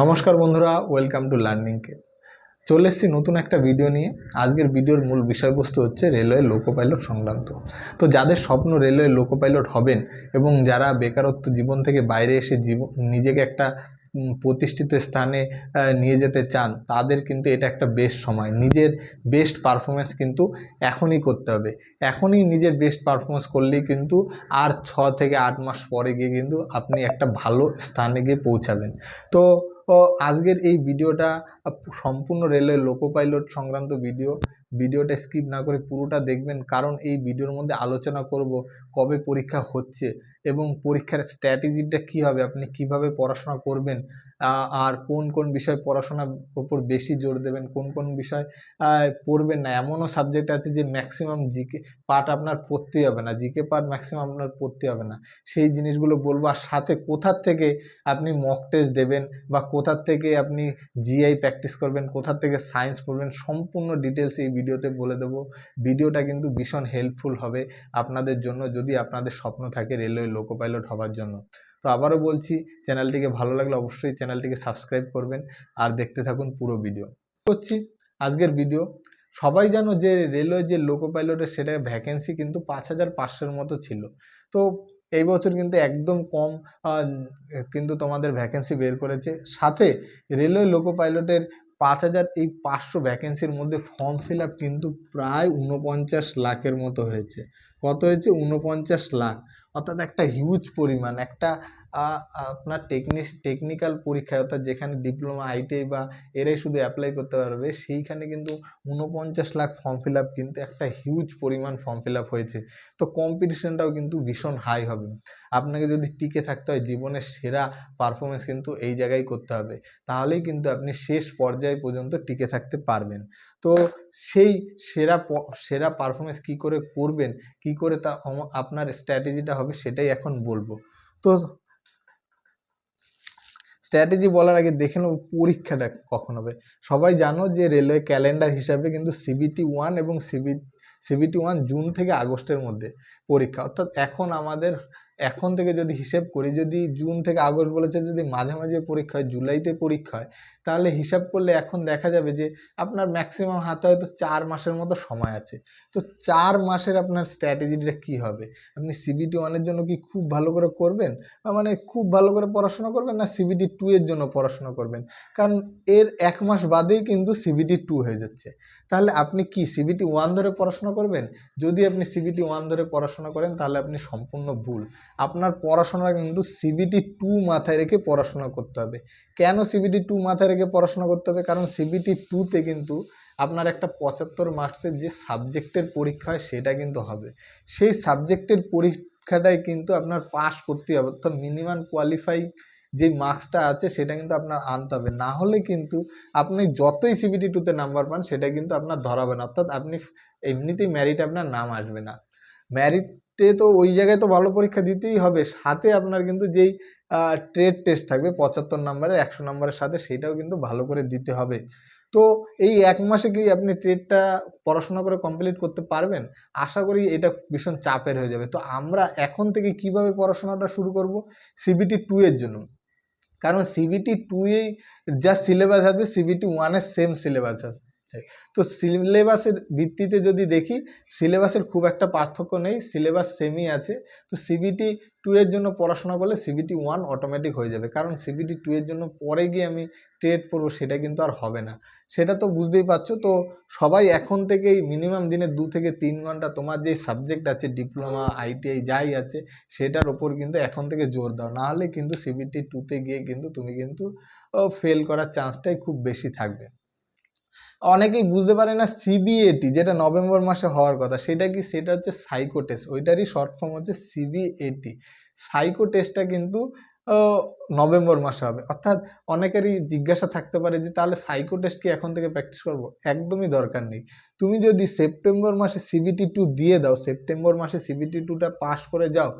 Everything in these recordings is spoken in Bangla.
নমস্কার বন্ধুরা, ওয়েলকাম টু লার্নিং কে। চলে এসেছি নতুন একটা ভিডিও নিয়ে। আজকের ভিডিওর মূল বিষয়বস্তু হচ্ছে রেলওয়ে লোকো পাইলট সংক্রান্ত। তো যাদের স্বপ্ন রেলওয়ে লোকো পাইলট হবেন এবং যারা বেকারত্ব জীবন থেকে বাইরে এসে নিজেকে একটা প্রতিষ্ঠিত স্থানে নিয়ে যেতে চান, তাদের কিন্তু এটা একটা বেস্ট সময়। নিজের বেস্ট পারফরমেন্স কিন্তু এখনই করতে হবে। এখনই নিজের বেস্ট পারফরমেন্স করলেই কিন্তু আর 6 থেকে 8 মাস পরে গিয়ে কিন্তু আপনি একটা ভালো স্থানে গিয়ে পৌঁছাবেন। তো আজকের এই ভিডিওটা সম্পূর্ণ রেলওয়ে লোকো পাইলট সংক্রান্ত ভিডিওটা স্কিপ না করে পুরোটা দেখবেন, কারণ এই ভিডিওর মধ্যে আলোচনা করব কবে পরীক্ষা হচ্ছে এবং পরীক্ষার স্ট্র্যাটেজিটা কী হবে, আপনি কিভাবে পড়াশোনা করবেন, আর কোন কোন বিষয় পড়াশোনার উপর বেশি জোর দেবেন, কোন কোন বিষয় পড়বেন না। এমনও সাবজেক্ট আছে যে ম্যাক্সিমাম জিকে পার্ট আপনার পড়তেই হবে না, জিকে পার্ট ম্যাক্সিমাম আপনার পড়তে হবে না, সেই জিনিসগুলো বলবো। আর সাথে কোথার থেকে আপনি মক টেস্ট দেবেন বা কোথার থেকে আপনি জিআই প্র্যাকটিস করবেন, কোথার থেকে সায়েন্স পড়বেন, সম্পূর্ণ ডিটেলস এই ভিডিওতে বলে দেবো। ভিডিওটা কিন্তু ভীষণ হেল্পফুল হবে আপনাদের জন্য, যদি আপনাদের স্বপ্ন থাকে রেলওয়ে লোকো পাইলট হওয়ার জন্য। তো আবারও বলছি, চ্যানেলটিকে ভালো লাগলে অবশ্যই চ্যানেলটিকে সাবস্ক্রাইব করবেন আর দেখতে থাকুন পুরো ভিডিও। করছি আজকের ভিডিও। সবাই জানো যে রেলওয়ে যে লোকো পাইলটের সেটা ভ্যাকেন্সি কিন্তু 5500-এর মতো ছিল। তো এই বছর কিন্তু একদম কম কিন্তু তোমাদের ভ্যাকেন্সি বের করেছে। সাথে রেলওয়ে লোকো পাইলটের 5500 ভ্যাকেন্সির মধ্যে ফর্ম ফিল আপ কিন্তু প্রায় 49 লাখের মতো হয়েছে। কত হয়েছে? 49 লাখ। অর্থাৎ একটা হিউজ পরিমাণ, একটা আপনার টেকনিক্যাল পরীক্ষায়, অর্থাৎ যেখানে ডিপ্লোমা আইটিআই বা এরাই শুধু অ্যাপ্লাই করতে পারবে, সেইখানে কিন্তু 49 লাখ ফর্ম ফিল আপ, কিন্তু একটা হিউজ পরিমাণ ফর্ম ফিল আপ হয়েছে। তো কম্পিটিশনটাও কিন্তু ভীষণ হাই হবে। আপনাকে যদি টিকে থাকতে হয়, জীবনের সেরা পারফরমেন্স কিন্তু এই জায়গায় করতে হবে, তাহলেই কিন্তু আপনি শেষ পর্যায় পর্যন্ত টিকে থাকতে পারবেন। তো সেই সেরা পারফরমেন্স কী করে করবেন, কী করে তা আপনার স্ট্র্যাটেজিটা হবে, সেটাই এখন বলবো। তো স্ট্র্যাটেজি বলার আগে দেখে নেব পরীক্ষাটা কখন হবে। সবাই জানো যে রেলওয়ে ক্যালেন্ডার হিসাবে কিন্তু সিবিটি 1 এবং সিবিটি 1 জুন থেকে আগস্টের মধ্যে পরীক্ষা। অর্থাৎ এখন থেকে যদি হিসেব করি, যদি জুন থেকে আগস্ট বলেছে, যদি মাঝামাঝি পরীক্ষা হয়, জুলাইতে পরীক্ষা হয়, তাহলে হিসাব করলে এখন দেখা যাবে যে আপনার ম্যাক্সিমাম হাতে হয়তো 4 মাসের মতো সময় আছে। তো 4 মাসের আপনার স্ট্র্যাটেজিটা কী হবে? আপনি সিবিটি 1-এর জন্য কি খুব ভালো করে করবেন, মানে খুব ভালো করে পড়াশোনা করবেন, না সিবিটি 2 এর জন্য পড়াশোনা করবেন? কারণ এর 1 মাস বাদেই কিন্তু সিবিটি 2 হয়ে যাচ্ছে। তাহলে আপনি কি সিবিটি 1 ধরে পড়াশোনা করবেন? যদি আপনি সিবিটি 1 ধরে পড়াশোনা করেন, তাহলে আপনি সম্পূর্ণ ভুল। আপনার পড়াশোনা কিন্তু সিবিটি 2 মাথায় রেখে পড়াশোনা করতে হবে। কেন সিবিটি 2 মাথায় রেখে পড়াশোনা করতে হবে? কারণ সিবিটি 2-তে কিন্তু আপনার একটা 75 মার্কসের যে সাবজেক্টের পরীক্ষা হয়, সেটা কিন্তু হবে। সেই সাবজেক্টের পরীক্ষাটাই কিন্তু আপনার পাস করতেই হবে, অর্থাৎ মিনিমাম কোয়ালিফাই যে মার্কসটা আছে সেটা কিন্তু আপনার আনতে হবে। না হলে কিন্তু আপনি যতই সিবিটি 2-তে নাম্বার পান, সেটা কিন্তু আপনার ধরাবে না, অর্থাৎ আপনি এমনিতেই ম্যারিটে আপনার নাম আসবে না। ম্যারিটে তো ওই জায়গায় তো ভালো পরীক্ষা দিতেই হবে, সাথে আপনার কিন্তু যেই ট্রেড টেস্ট থাকবে 75 নম্বরের, 100 নম্বরের সাথে, সেইটাও কিন্তু ভালো করে দিতে হবে। তো এই 1 মাসে কি আপনি ট্রেডটা পড়াশোনা করে কমপ্লিট করতে পারবেন? আশা করি এটা ভীষণ চাপের হয়ে যাবে। তো আমরা এখন থেকে কিভাবে পড়াশোনাটা শুরু করব? সিবিটি 2 এর জন্য। কারণ সিবিটি 2 এই যা সিলেবাস আছে, সিবিটি 1 এর সেম সিলেবাস আছে। তো সিলেবাসের ভিত্তিতে যদি দেখি, সিলেবাসের খুব একটা পার্থক্য নেই, সিলেবাস সেমই আছে। তো সিবিটি 2 এর জন্য পড়াশোনা করলে সিবিটি 1 অটোমেটিক হয়ে যাবে। কারণ সিবিটি 2 এর জন্য পরে গিয়ে আমি টেট পড়বো, সেটা কিন্তু আর হবে না। সেটা তো বুঝতেই পারছো। তো সবাই এখন থেকেই মিনিমাম দিনে 2 থেকে 3 ঘন্টা তোমার যেই সাবজেক্ট আছে, ডিপ্লোমা আইটিআই যাই আছে, সেটার ওপর কিন্তু এখন থেকে জোর দাও। নাহলে কিন্তু সিবিটি 2-তে গিয়ে কিন্তু তুমি কিন্তু ফেল করার চান্সটাই খুব বেশি থাকবে। অনেকেই বুঝতে পারে না সিবিএটি যেটা নভেম্বর মাসে হওয়ার কথা, সেটা কি? সেটা হচ্ছে সাইকো টেস্ট। ওইটারই শর্ট ফর্ম হচ্ছে সিবিএটি। সাইকো টেস্টটা কিন্তু নভেম্বর মাসে হবে। অর্থাৎ অনেকেরই জিজ্ঞাসা থাকতে পারে যে তাহলে সাইকো টেস্ট কি এখন থেকে প্র্যাকটিস করব? একদমই দরকার নেই। তুমি যদি সেপ্টেম্বর মাসে সিবিটি 2 দিয়ে দাও, সেপ্টেম্বর মাসে সিবিটি 2টা পাস করে যাও,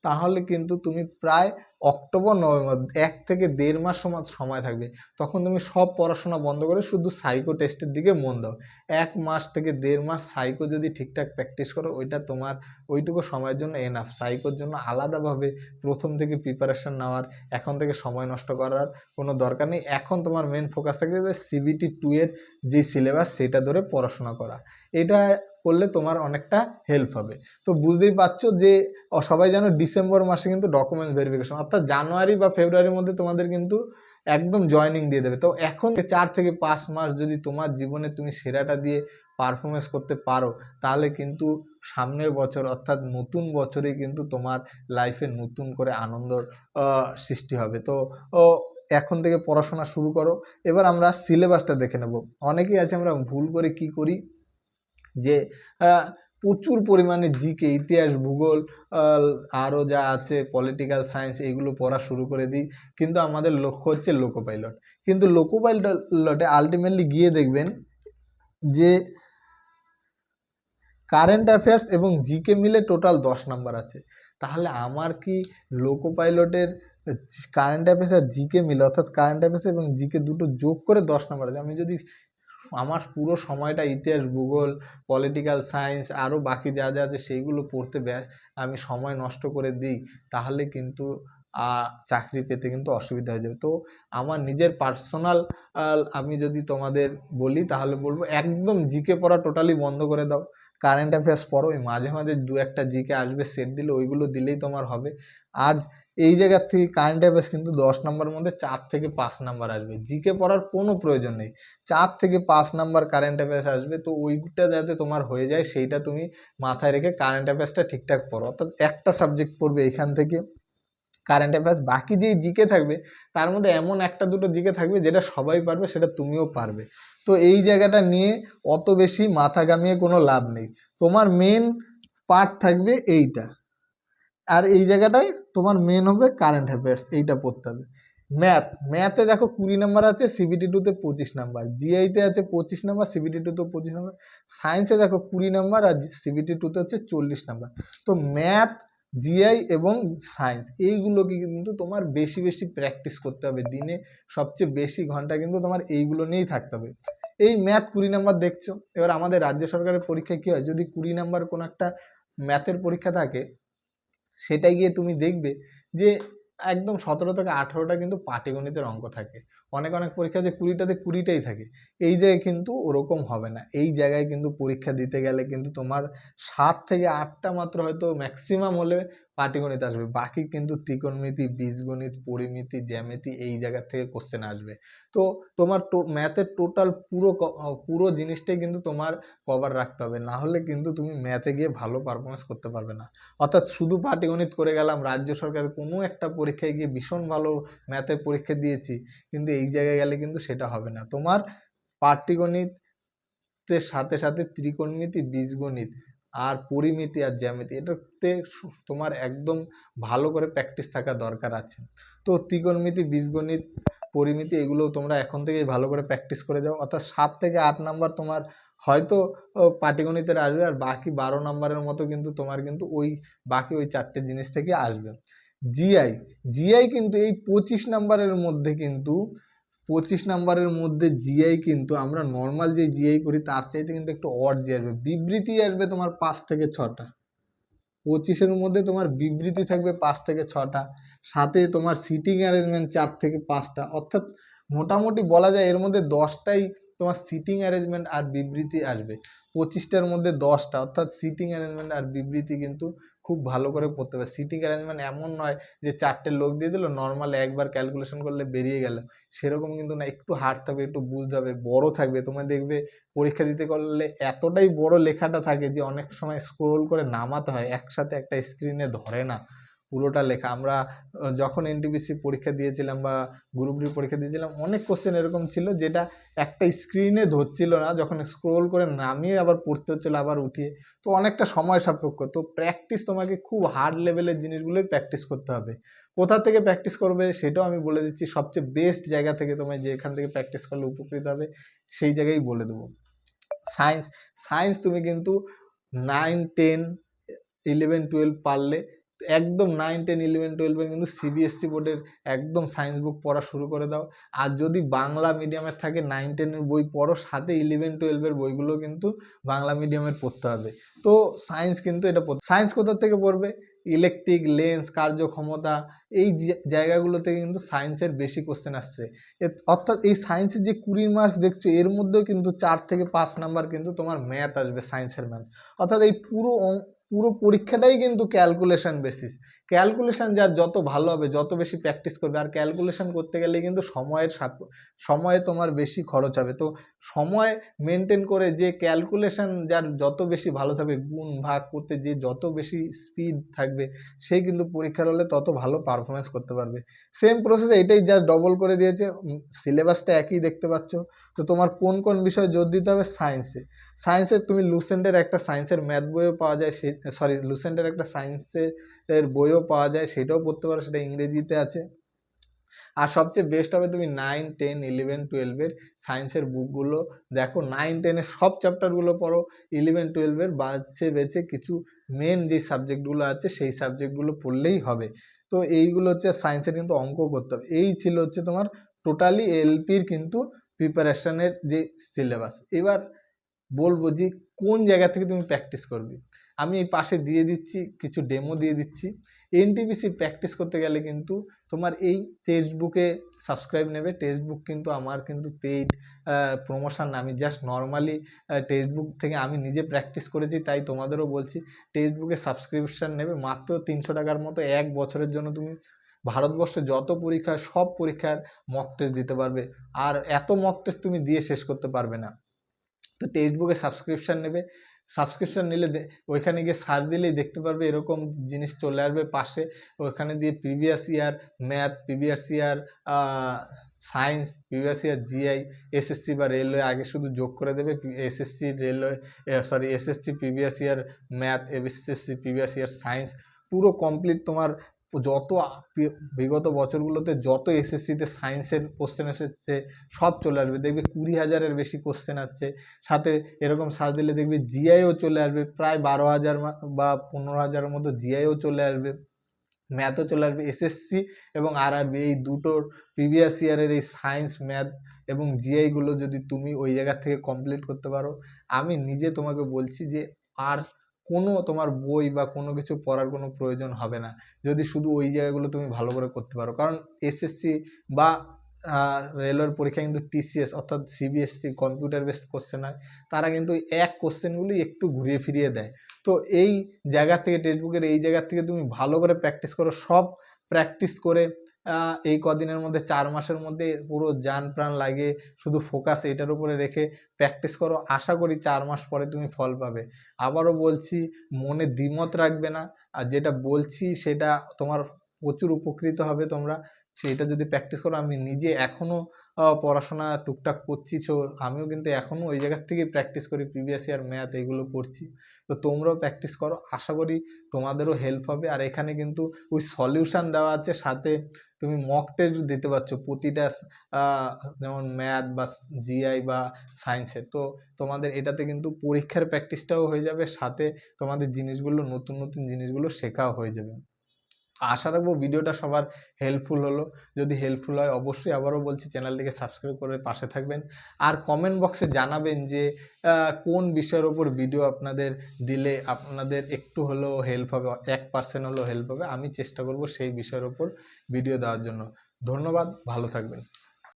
তাহলে কিন্তু তুমি প্রায় অক্টোবর নভেম্বর 1 থেকে 1.5 মাস সময় থাকবে। তখন তুমি সব পড়াশোনা বন্ধ করে শুধু সাইকো টেস্টের দিকে মন দাও। 1 মাস থেকে 1.5 মাস সাইকো যদি ঠিকঠাক প্র্যাকটিস করো, ওইটা তোমার ওইটুকু সময়ের জন্য এনাফ। সাইকোর জন্য আলাদাভাবে প্রথম থেকে প্রিপারেশন নেওয়ার, এখন থেকে সময় নষ্ট করার কোনো দরকার নেই। এখন তোমার মেন ফোকাস থাকবে যে CBT 2 এর যে সিলেবাস সেটা ধরে পড়াশোনা করা। এটা করলে তোমার অনেকটা হেল্প হবে। তো বুঝতেই পারছো যে সবাই জানো ডিসেম্বর মাসে কিন্তু ডকুমেন্ট ভেরিফিকেশন, অর্থাৎ জানুয়ারি বা ফেব্রুয়ারির মধ্যে তোমাদের কিন্তু একদম জয়নিং দিয়ে দেবে। তো এখন 4 থেকে 5 মাস যদি তোমার জীবনে তুমি সেরাটা দিয়ে পারফরমেন্স করতে পারো, তাহলে কিন্তু সামনের বছর অর্থাৎ নতুন বছরে কিন্তু তোমার লাইফে নতুন করে আনন্দর সৃষ্টি হবে। তো এখন থেকে পড়াশোনা শুরু করো। এবার আমরা সিলেবাসটা দেখে নেব। অনেকেই আছে আমরা ভুল করে কি করি যে প্রচুর পরিমাণে জিকে, ইতিহাস, ভূগোল, আরও যা আছে পলিটিক্যাল সায়েন্স, এইগুলো পড়া শুরু করে দিই, কিন্তু আমাদের লক্ষ্য হচ্ছে লোকো পাইলট। কিন্তু লোকো পাইলটে আলটিমেটলি গিয়ে দেখবেন যে কারেন্ট অ্যাফেয়ার্স এবং জিকে মিলে টোটাল 10 নাম্বার আছে। তাহলে আমার কি লোকো পাইলটের কারেন্ট অ্যাফেয়ার্স আর জিকে মিলে, অর্থাৎ কারেন্ট অ্যাফেয়ার্স এবং জিকে দুটো যোগ করে 10 নাম্বার আছে। আমি যদি আমার পুরো সময়টা ইতিহাস, ভূগোল, পলিটিক্যাল সায়েন্স আরও বাকি যা যা আছে সেইগুলো পড়তে আমি সময় নষ্ট করে দিই, তাহলে কিন্তু চাকরি পেতে কিন্তু অসুবিধা হয়ে যাবে। তো আমার নিজের পার্সোনাল আমি যদি তোমাদের বলি, তাহলে বলবো একদম জিকে পড়া টোটালি বন্ধ করে দাও। কারেন্ট অ্যাফেয়ার্স পড়ো, ওই মাঝে মাঝে 2-1টা জিকে আসবে সেট দিলে, ওইগুলো দিলেই তোমার হবে। আর এই জায়গার থেকে কারেন্ট অ্যাফেয়ার্স কিন্তু 10 নাম্বারের মধ্যে 4 থেকে 5 নাম্বার আসবে। জিকে পড়ার কোনো প্রয়োজন নেই, 4 থেকে 5 নাম্বার কারেন্ট অ্যাফেয়ার্স আসবে। তো ওইটা যাতে তোমার হয়ে যায় সেইটা তুমি মাথায় রেখে কারেন্ট অ্যাফেয়ার্সটা ঠিকঠাক পড়ো। অর্থাৎ একটা সাবজেক্ট পড়বে এখান থেকে কারেন্ট অ্যাফেয়ার্স, বাকি যেই জিকে থাকবে তার মধ্যে এমন 1-2টো জিকে থাকবে যেটা সবাই পারবে, সেটা তুমিও পারবে। তো এই জায়গাটা নিয়ে অত বেশি মাথা ঘামিয়ে কোনো লাভ নেই। তোমার মেন পার্ট থাকবে এইটা, আর এই জায়গাটায় তোমার মেন হবে কারেন্ট অ্যাফেয়ার্স, এইটা পড়তে হবে। ম্যাথে দেখো 20 নাম্বার আছে, CBT 2 তে 25 নাম্বার, জিআইতে আছে 25 নাম্বার, CBT 2 তে 25 নাম্বার, সায়েন্সে দেখো 20 নাম্বার আর CBT 2 তে হচ্ছে 40 নাম্বার। তো ম্যাথ, জিআই এবং সায়েন্স এইগুলোকে কিন্তু তোমার বেশি বেশি প্র্যাকটিস করতে হবে। দিনে সবচেয়ে বেশি ঘন্টা কিন্তু তোমার এইগুলো নিয়েই থাকতে হবে। এই ম্যাথ 20 নাম্বার দেখছো, এবার আমাদের রাজ্য সরকারের পরীক্ষায় কী হয়, যদি 20 নাম্বার কোনো একটা ম্যাথের পরীক্ষা থাকে, সেটাই গিয়ে তুমি দেখবে যে একদম 17 থেকে 18টা কিন্তু পাটিগণিতের অঙ্ক থাকে। অনেক অনেক পরীক্ষা যে 20টাতে 20টাই থাকে। এই জায়গায় কিন্তু ওরকম হবে না। এই জায়গায় কিন্তু পরীক্ষা দিতে গেলে কিন্তু তোমার 7 থেকে 8টা মাত্র হয়তো ম্যাক্সিমাম হলে পাটিগণিত আসবে, বাকি কিন্তু ত্রিকোণমিতি, বীজগণিত, পরিমিতি, জ্যামিতি এই জায়গা থেকে কোশ্চেন আসবে। তো তোমার ম্যাথের টোটাল পুরো জিনিসটাই কিন্তু তোমার কভার রাখতে হবে, না হলে কিন্তু তুমি ম্যাথে গিয়ে ভালো পারফরমেন্স করতে পারবে না। অর্থাৎ শুধু পাটিগণিত করে গেলাম, রাজ্য সরকারের কোনো একটা পরীক্ষায় গিয়ে ভীষণ ভালো ম্যাথের পরীক্ষা দিয়েছি, কিন্তু এই জায়গায় গেলে কিন্তু সেটা হবে না। তোমার পাটিগণিতের সাথে সাথে ত্রিকোণমিতি, বীজগণিত আর পরিমিতি আর জ্যামিতি, এটাতে তোমার একদম ভালো করে প্র্যাকটিস থাকা দরকার আছে। তো ত্রিকোণমিতি, বীজগণিত, পরিমিতি এগুলো তোমরা এখন থেকেই ভালো করে প্র্যাকটিস করে যাও। অর্থাৎ 7 থেকে 8 নাম্বার তোমার হয়তো পাটিগণিতের আসবে, আর বাকি 12 নাম্বারের মতো কিন্তু তোমার কিন্তু বাকি ওই 4টে জিনিস থেকে আসবে। জিআই কিন্তু এই 25 নাম্বারের মধ্যে কিন্তু 25 নাম্বারের মধ্যে জিআই কিন্তু আমরা নর্মাল যে জিআই করি তার চাইতে কিন্তু একটু অড জিআই আসবে। বিবৃতি আসবে তোমার 5 থেকে 6টা, 25-এর মধ্যে তোমার বিবৃতি থাকবে 5 থেকে 6টা, সাথে তোমার সিটিং অ্যারেঞ্জমেন্ট 4 থেকে 5টা। অর্থাৎ মোটামুটি বলা যায় এর মধ্যে 10টাই তোমার সিটিং অ্যারেঞ্জমেন্ট আর বিবৃতি আসবে। 25টার মধ্যে 10টা, অর্থাৎ সিটিং অ্যারেঞ্জমেন্ট আর বিবৃতি কিন্তু খুব ভালো করে পড়তে হবে। সিটিং অ্যারেঞ্জমেন্ট এমন নয় যে 4টে লোক দিয়ে দিল, নর্মাল একবার ক্যালকুলেশন করলে বেরিয়ে গেল, সেরকম কিন্তু না। একটু হার্ড থাকবে, একটু বুঝতে হবে, বড় থাকবে। তোমরা দেখবে পরীক্ষা দিতে করলে এতটাই বড় লেখাটা থাকে যে অনেক সময় স্ক্রোল করে নামাতে হয়, একসাথে একটা স্ক্রিনে ধরে না পুরোটা লেখা। আমরা যখন এনটিপিসি পরীক্ষা দিয়েছিলাম বা গ্রুপ ডি পরীক্ষা দিয়েছিলাম, অনেক কোশ্চেন এরকম ছিল যেটা একটা স্ক্রিনে ধরছিল না, যখন স্ক্রোল করে নামিয়ে আবার পড়তে হচ্ছিলো, আবার উঠিয়ে। তো অনেকটা সময় সাপেক্ষ। তো প্র্যাকটিস তোমাকে খুব হার্ড লেভেলের জিনিসগুলোই প্র্যাকটিস করতে হবে। কোথা থেকে প্র্যাকটিস করবে সেটাও আমি বলে দিচ্ছি। সবচেয়ে বেস্ট জায়গা থেকে তোমায় যেখান থেকে প্র্যাকটিস করলে উপকৃত হবে সেই জায়গায় বলে দেবো। সায়েন্স তুমি কিন্তু 9, 10, 11, 12 পারলে একদম 9, 10, 11, 12 কিন্তু সিবিএসসি বোর্ডের একদম সায়েন্স বুক পড়া শুরু করে দাও। আর যদি বাংলা মিডিয়ামের থাকে 9, 10 এর বই পড়ো, সাথে 11, 12 এর বইগুলো কিন্তু বাংলা মিডিয়ামের পড়তে হবে। তো সায়েন্স কিন্তু এটা সায়েন্স কোথা থেকে পড়বে? ইলেকট্রিক, লেন্স, কার্যক্ষমতা, এই জায়গাগুলো থেকে কিন্তু সায়েন্সের বেশি কোশ্চেন আসছে। অর্থাৎ এই সায়েন্সের যে 20 মার্কস দেখছো, এর মধ্যেও কিন্তু 4 থেকে 5 নাম্বার কিন্তু তোমার ম্যাথ আসবে, সায়েন্সের ম্যাথ। অর্থাৎ এই পুরো পরীক্ষাটাই কিন্তু ক্যালকুলেশন বেসিস। ক্যালকুলেশন যার যত ভালো হবে, যত বেশি প্র্যাকটিস করবে, আর ক্যালকুলেশন করতে গেলে কিন্তু সময়ে তোমার বেশি খরচ হবে। তো সময় মেনটেন করে যে ক্যালকুলেশন যার যত বেশি ভালো থাকবে, গুণ ভাগ করতে যে যত বেশি স্পিড থাকবে, সেই কিন্তু পরীক্ষার হলে তত ভালো পারফরমেন্স করতে পারবে। সেম প্রসেস, এটাই জাস্ট ডবল করে দিয়েছে, সিলেবাসটা একই দেখতে পাচ্ছ। তো তোমার কোন কোন বিষয়ে জোর দিতে হবে? সায়েন্সে তুমি লুসেন্টের একটা সায়েন্সের ম্যাথ বইও পাওয়া যায়, লুসেন্টের একটা সায়েন্সের বইও পাওয়া যায়, সেটাও পড়তে পারো, সেটা ইংরেজিতে আছে। আর সবচেয়ে বেস্ট হবে তুমি 9, 10, 11, 12 সায়েন্সের বুকগুলো দেখো, 9, 10 সব চ্যাপ্টারগুলো পড়ো, 11, 12 বেছে কিছু মেন যে সাবজেক্টগুলো আছে সেই সাবজেক্টগুলো পড়লেই হবে। তো এইগুলো হচ্ছে সায়েন্সের কিন্তু অঙ্ক করতে হবে। এই ছিল হচ্ছে তোমার টোটালি এলপির কিন্তু প্রিপারেশনের যে সিলেবাস। এবার বলবো যে কোন জায়গা থেকে তুমি প্র্যাকটিস করবে। আমি এই পাশে দিয়ে দিচ্ছি, কিছু ডেমো দিয়ে দিচ্ছি। এনটিপিসি প্র্যাকটিস করতে গেলে কিন্তু তোমার এই টেক্সট বুকে সাবস্ক্রাইব নেবে। টেক্সট বুক কিন্তু আমার কিন্তু পেইড প্রমোশন না, আমি জাস্ট নর্মালি টেক্সট বুক থেকে আমি নিজে প্র্যাকটিস করেছি, তাই তোমাদেরও বলছি টেক্সট বুকে সাবস্ক্রিপশান নেবে মাত্র 300 টাকার মতো। 1 বছরের জন্য তুমি ভারতবর্ষে যত পরীক্ষা, সব পরীক্ষার মক টেস্ট দিতে পারবে। আর এত মক টেস্ট তুমি দিয়ে শেষ করতে পারবে না। তো টেক্সট বুকে সাবস্ক্রিপশান নেবে। সাবস্ক্রিপশান নিলে ওইখানে গিয়ে সার্চ দিলেই দেখতে পারবে এরকম জিনিস চলে আসবে পাশে। ওইখানে দিয়ে previous year math, previous year science, previous year GI, SSC বা রেলওয়ে আগে শুধু যোগ করে দেবে। SSC railway, SSC previous year math, SSC previous year science, পুরো কমপ্লিট তোমার যত বিগত বছরগুলোতে যত এসএসসিতে সায়েন্সের কোশ্চেন এসেছে সব চলে আসবে। দেখবে 20,000-এর বেশি কোশ্চেন আসছে। সাথে এরকম সার্চ দিলে দেখবে জিআইও চলে আসবে, প্রায় 12,000 বা 15,000-এর মতো জিআইও চলে আসবে, ম্যাথও চলে আসবে। এসএসসি এবং আরআরবি এই দুটোর প্রিভিয়াস ইয়ারের এই সায়েন্স, ম্যাথ এবং জিআইগুলো যদি তুমি ওই জায়গা থেকে কমপ্লিট করতে পারো, আমি নিজে তোমাকে বলছি যে আর কোনো তোমার বই বা কোনো কিছু পড়ার কোনো প্রয়োজন হবে না, যদি শুধু ওই জায়গাগুলো তুমি ভালো করে করতে পারো। কারণ এসএসসি বা রেলওয়ের পরীক্ষা কিন্তু টিসিএস অর্থাৎ সিবিএসসি কম্পিউটার বেসড কোশ্চেন হয়, তারা কিন্তু এক কোশ্চেনগুলি একটু ঘুরিয়ে ফিরিয়ে দেয়। তো এই জায়গা থেকে, টেক্সটবুকের এই জায়গা থেকে তুমি ভালো করে প্র্যাকটিস করো। সব প্র্যাকটিস করে এই কদিনের মধ্যে, 4 মাসের মধ্যে পুরো জান প্রাণ লাগিয়ে শুধু ফোকাস এটার উপরে রেখে প্র্যাকটিস করো। আশা করি 4 মাস পরে তুমি ফল পাবে। আবারও বলছি, মনে দ্বিমত রাখবে না, আর যেটা বলছি সেটা তোমার প্রচুর উপকৃত হবে তোমরা সেটা যদি প্র্যাকটিস করো। আমি নিজে এখনও পড়াশোনা টুকটাক করছি, সো আমিও কিন্তু এখনও ওই জায়গার থেকেই প্র্যাকটিস করি, প্রিভিয়াস ইয়ার ম্যাথ এগুলো করছি। তো তোমরাও প্র্যাকটিস করো, আশা করি তোমাদেরও হেল্প হবে। আর এখানে কিন্তু ওই সলিউশন দেওয়া আছে, সাথে তুমি মক টেস্ট দিতে পারছো প্রতিটা, যেমন ম্যাথ বা জিআই বা সায়েন্সের। তো তোমাদের এটাতে কিন্তু পরীক্ষার প্র্যাকটিসটাও হয়ে যাবে, সাথে তোমাদের জিনিসগুলো, নতুন নতুন জিনিসগুলো শেখাও হয়ে যাবে। আশা রাখবো ভিডিওটা সবার হেল্পফুল হলো। যদি হেল্পফুল হয় অবশ্যই আবারও বলছি চ্যানেলটিকে সাবস্ক্রাইব করে পাশে থাকবেন। আর কমেন্ট বক্সে জানাবেন যে কোন বিষয়ের ওপর ভিডিও আপনাদের দিলে আপনাদের একটু হলেও হেল্প হবে, 1% হলেও হেল্প হবে। আমি চেষ্টা করব সেই বিষয়ের ওপর ভিডিও দেওয়ার জন্য। ধন্যবাদ, ভালো থাকবেন।